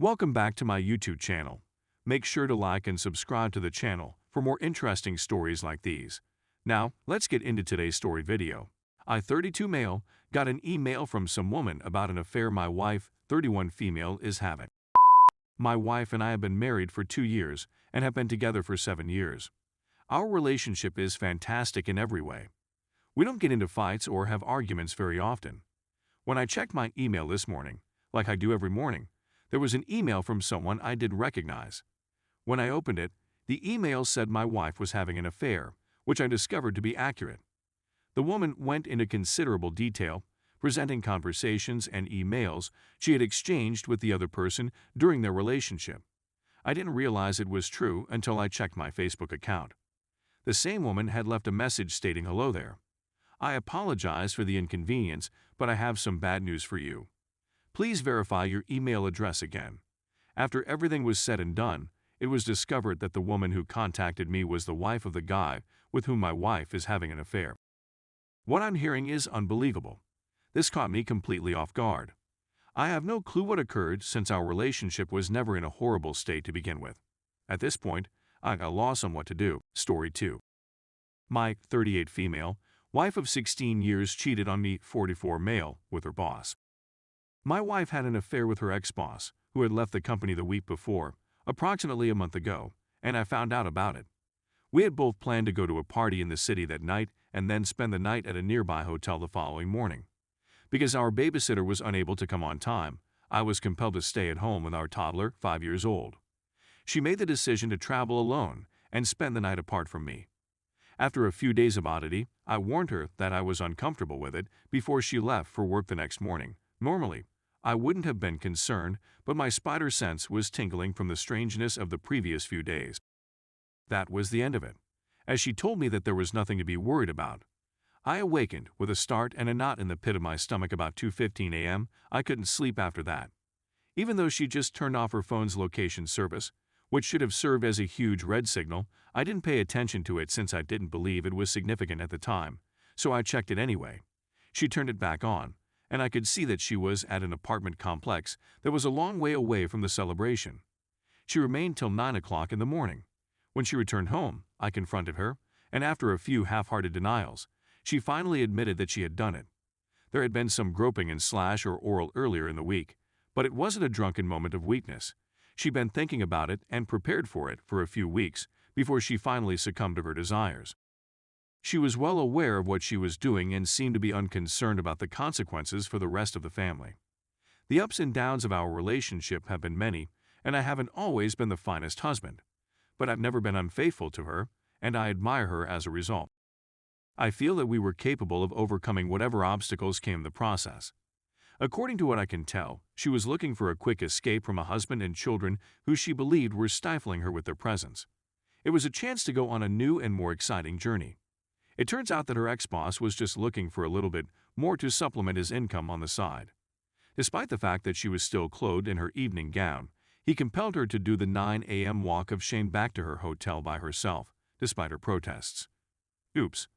Welcome back to my YouTube channel. Make sure to like and subscribe to the channel for more interesting stories like these. Now, let's get into today's story video. I, 32 male, got an email from some woman about an affair my wife, 31 female, is having. My wife and I have been married for 2 years and have been together for 7 years. Our relationship is fantastic in every way. We don't get into fights or have arguments very often. When I checked my email this morning, like I do every morning, there was an email from someone I didn't recognize. When I opened it, the email said my wife was having an affair, which I discovered to be accurate. The woman went into considerable detail, presenting conversations and emails she had exchanged with the other person during their relationship. I didn't realize it was true until I checked my Facebook account. The same woman had left a message stating hello there. I apologize for the inconvenience, but I have some bad news for you. Please verify your email address again. After everything was said and done, it was discovered that the woman who contacted me was the wife of the guy with whom my wife is having an affair. What I'm hearing is unbelievable. This caught me completely off guard. I have no clue what occurred since our relationship was never in a horrible state to begin with. At this point, I got lost on what to do. Story 2. My 38 female, wife of 16 years cheated on me, 44 male, with her boss. My wife had an affair with her ex-boss, who had left the company the week before, approximately a month ago, and I found out about it. We had both planned to go to a party in the city that night and then spend the night at a nearby hotel the following morning. Because our babysitter was unable to come on time, I was compelled to stay at home with our toddler, 5 years old. She made the decision to travel alone and spend the night apart from me. After a few days of oddity, I warned her that I was uncomfortable with it before she left for work the next morning. Normally, I wouldn't have been concerned, but my spider sense was tingling from the strangeness of the previous few days. That was the end of it, as she told me that there was nothing to be worried about. I awakened with a start and a knot in the pit of my stomach about 2:15 a.m. I couldn't sleep after that. Even though she just turned off her phone's location service, which should have served as a huge red signal, I didn't pay attention to it since I didn't believe it was significant at the time, so I checked it anyway. She turned it back on, and I could see that she was at an apartment complex that was a long way away from the celebration. She remained till 9 o'clock in the morning. When she returned home, I confronted her, and after a few half-hearted denials, she finally admitted that she had done it. There had been some groping and slash or oral earlier in the week, but it wasn't a drunken moment of weakness. She'd been thinking about it and prepared for it for a few weeks before she finally succumbed to her desires. She was well aware of what she was doing and seemed to be unconcerned about the consequences for the rest of the family. The ups and downs of our relationship have been many, and I haven't always been the finest husband. But I've never been unfaithful to her, and I admire her as a result. I feel that we were capable of overcoming whatever obstacles came in the process. According to what I can tell, she was looking for a quick escape from a husband and children who she believed were stifling her with their presence. It was a chance to go on a new and more exciting journey. It turns out that her ex-boss was just looking for a little bit more to supplement his income on the side. Despite the fact that she was still clothed in her evening gown, he compelled her to do the 9 a.m. walk of shame back to her hotel by herself, despite her protests. Oops.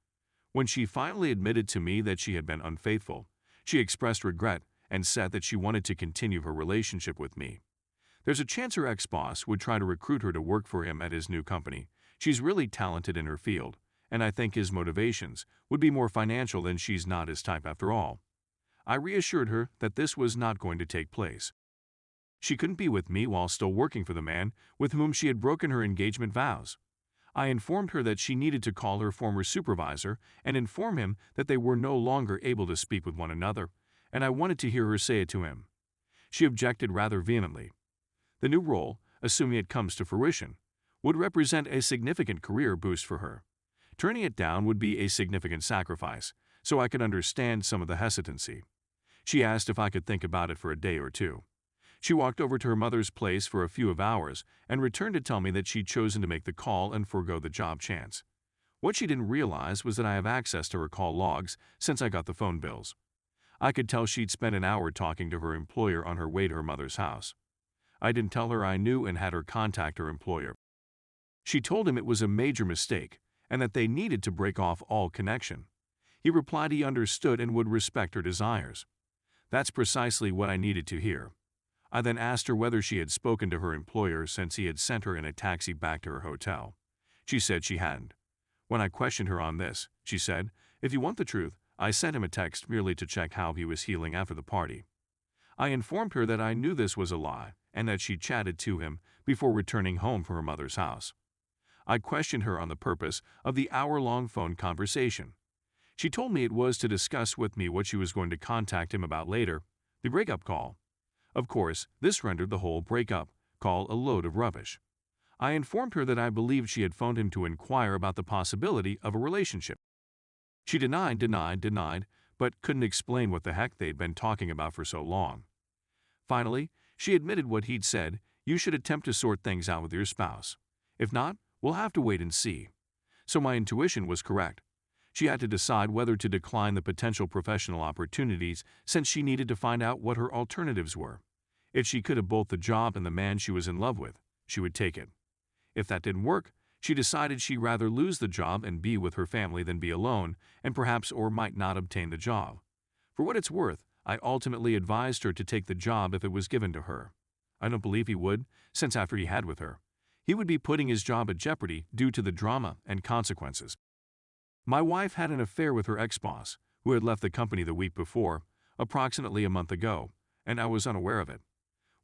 When she finally admitted to me that she had been unfaithful, she expressed regret and said that she wanted to continue her relationship with me. There's a chance her ex-boss would try to recruit her to work for him at his new company. She's really talented in her field, and I think his motivations would be more financial than she's not his type after all. I reassured her that this was not going to take place. She couldn't be with me while still working for the man with whom she had broken her engagement vows. I informed her that she needed to call her former supervisor and inform him that they were no longer able to speak with one another, and I wanted to hear her say it to him. She objected rather vehemently. The new role, assuming it comes to fruition, would represent a significant career boost for her. Turning it down would be a significant sacrifice, so I could understand some of the hesitancy. She asked if I could think about it for a day or two. She walked over to her mother's place for a few hours and returned to tell me that she'd chosen to make the call and forego the job chance. What she didn't realize was that I have access to her call logs since I got the phone bills. I could tell she'd spent an hour talking to her employer on her way to her mother's house. I didn't tell her I knew and had her contact her employer. She told him it was a major mistake and that they needed to break off all connection. He replied he understood and would respect her desires. That's precisely what I needed to hear. I then asked her whether she had spoken to her employer since he had sent her in a taxi back to her hotel. She said she hadn't. When I questioned her on this, she said, "If you want the truth, I sent him a text merely to check how he was healing after the party." I informed her that I knew this was a lie and that she chatted to him before returning home from her mother's house. I questioned her on the purpose of the hour-long phone conversation. She told me it was to discuss with me what she was going to contact him about later, the breakup call. Of course, this rendered the whole breakup call a load of rubbish. I informed her that I believed she had phoned him to inquire about the possibility of a relationship. She denied, but couldn't explain what the heck they'd been talking about for so long. Finally, she admitted what he'd said: "You should attempt to sort things out with your spouse. If not, we'll have to wait and see." So my intuition was correct. She had to decide whether to decline the potential professional opportunities since she needed to find out what her alternatives were. If she could have both the job and the man she was in love with, she would take it. If that didn't work, she decided she'd rather lose the job and be with her family than be alone and perhaps or might not obtain the job. For what it's worth, I ultimately advised her to take the job if it was given to her. I don't believe he would, since after he had with her, he would be putting his job at jeopardy due to the drama and consequences. My wife had an affair with her ex-boss, who had left the company the week before, approximately a month ago, and I was unaware of it.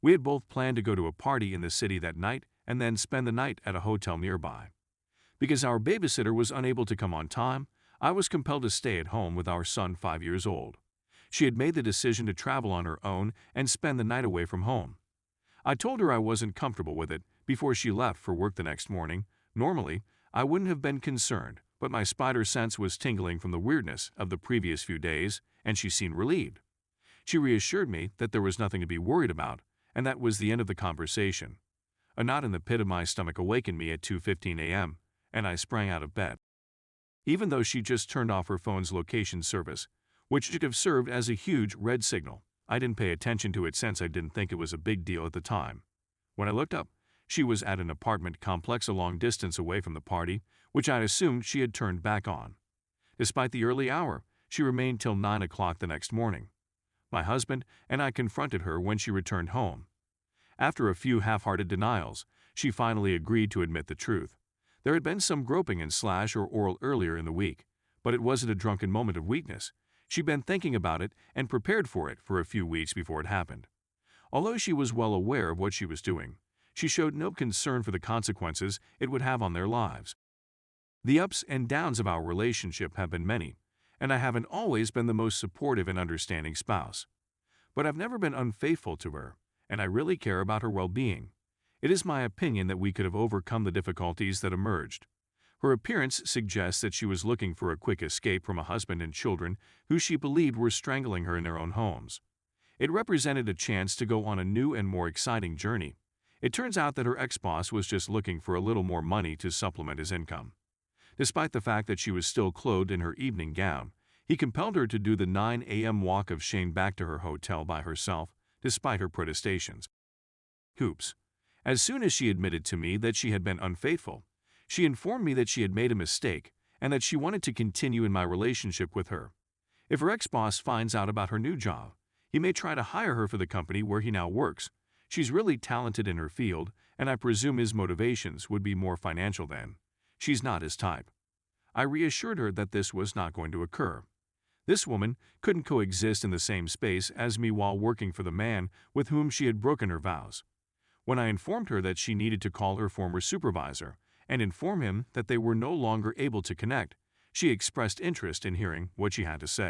We had both planned to go to a party in the city that night and then spend the night at a hotel nearby. Because our babysitter was unable to come on time, I was compelled to stay at home with our son 5 years old. She had made the decision to travel on her own and spend the night away from home. I told her I wasn't comfortable with it before she left for work the next morning. Normally, I wouldn't have been concerned, but my spider sense was tingling from the weirdness of the previous few days, and she seemed relieved. She reassured me that there was nothing to be worried about, and that was the end of the conversation. A knot in the pit of my stomach awakened me at 2:15 a.m., and I sprang out of bed. Even though she just turned off her phone's location service, which should have served as a huge red signal, I didn't pay attention to it since I didn't think it was a big deal at the time. When I looked up, she was at an apartment complex a long distance away from the party, which I assumed she had turned back on. Despite the early hour, she remained till 9 o'clock the next morning. My husband and I confronted her when she returned home. After a few half-hearted denials, she finally agreed to admit the truth. There had been some groping and slash or oral earlier in the week, but it wasn't a drunken moment of weakness. She'd been thinking about it and prepared for it for a few weeks before it happened. Although she was well aware of what she was doing, she showed no concern for the consequences it would have on their lives. The ups and downs of our relationship have been many, and I haven't always been the most supportive and understanding spouse. But I've never been unfaithful to her, and I really care about her well-being. It is my opinion that we could have overcome the difficulties that emerged. Her appearance suggests that she was looking for a quick escape from a husband and children who she believed were strangling her in their own homes. It represented a chance to go on a new and more exciting journey. It turns out that her ex-boss was just looking for a little more money to supplement his income. Despite the fact that she was still clothed in her evening gown, he compelled her to do the 9 a.m. walk of shame back to her hotel by herself, despite her protestations. Hoops. As soon as she admitted to me that she had been unfaithful, she informed me that she had made a mistake and that she wanted to continue in my relationship with her. If her ex-boss finds out about her new job, he may try to hire her for the company where he now works. She's really talented in her field, and I presume his motivations would be more financial than. She's not his type. I reassured her that this was not going to occur. This woman couldn't coexist in the same space as me while working for the man with whom she had broken her vows. When I informed her that she needed to call her former supervisor and inform him that they were no longer able to connect, she expressed interest in hearing what she had to say.